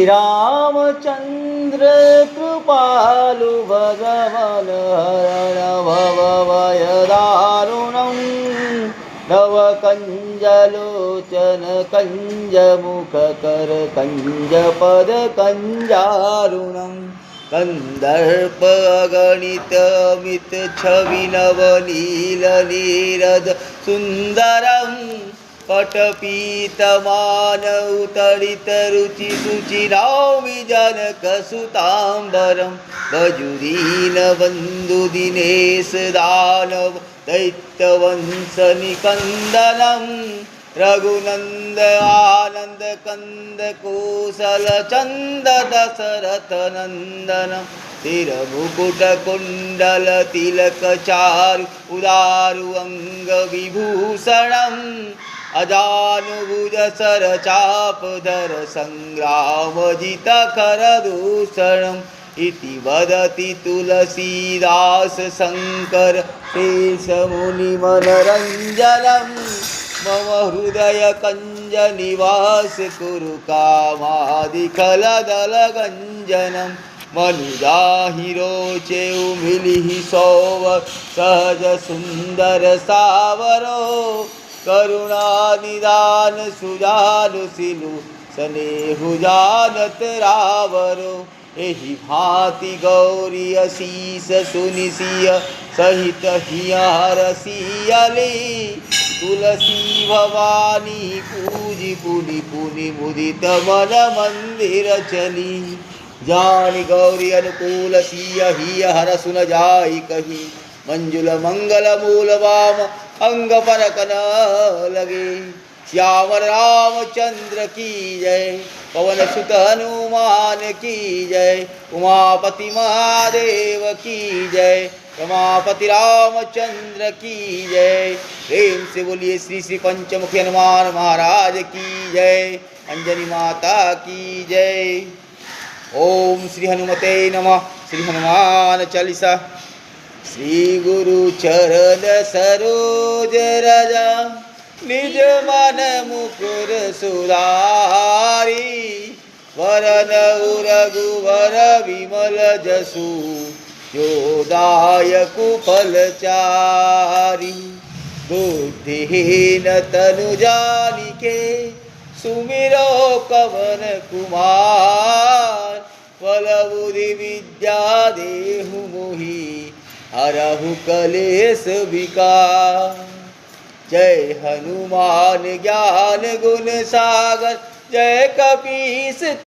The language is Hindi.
श्रीरामचंद्र कृपालु भगवन हरण भव भय दारुणं नव कंजलोचन कंज मुख कर कंज पद कंजारुणं कंदर्प अगणित अमित छवि नवनील नीरद सुंदरं पटपीतमान उतरित रुचि शुचि नौमि जनकसुताम्बरं भजुदीन बंधु दिनेश दानव दैत्यवंश निकंदनं रघुनंद आनंद कंद कौशल चंद दशरथ नंदनं तिरमुकुट कुंडल तिलक चारु उदारु अंग विभूषणं अजानुभुज सर चापधर संग्रामजित खरदूषणम् इति वदति तुलसीदास शंकर केशमुनिमनरञ्जनं मम हृदय कंज निवास कुरु कामादिखलदलगञ्जनं मनुजाहि रोचे उमिलिहि सौव सहज सुंदर सावरो करुणा निदान सुजानु सिलु स्नेहु जानत रावरो एहि भांति गौरी असीस सुनिसिय सहित हियरसियली तुलसी भवानी पूजि पुनि पुनि मुदित मन मंदिर चली जानि गौरी अनुकूल सिय हिय हर सुन जाई कही मंजुल मंगल मूल वाम अंग पर कन लगे श्याम रामचंद्र की जय पवन सुत हनुमान की जय उमापति महादेव की जय रमापति रामचंद्र की जय प्रेम से बोलिए श्री श्री पंचमुखी हनुमान महाराज की जय अंजनी माता की जय। ओम श्री हनुमते नमः। श्री हनुमान चालीसा। श्री गुरु चरण सरोज रजा निज मन मुकुर सुधारी वरन रघुवर विमल जसु जो दायकु फलचारी बुद्धिहीन तनु जानिके सुमिरो पवन कुमार बल बुद्धि विद्या देहु मोहि हरहु कलेश विकार। जय हनुमान ज्ञान गुण सागर जय कपीस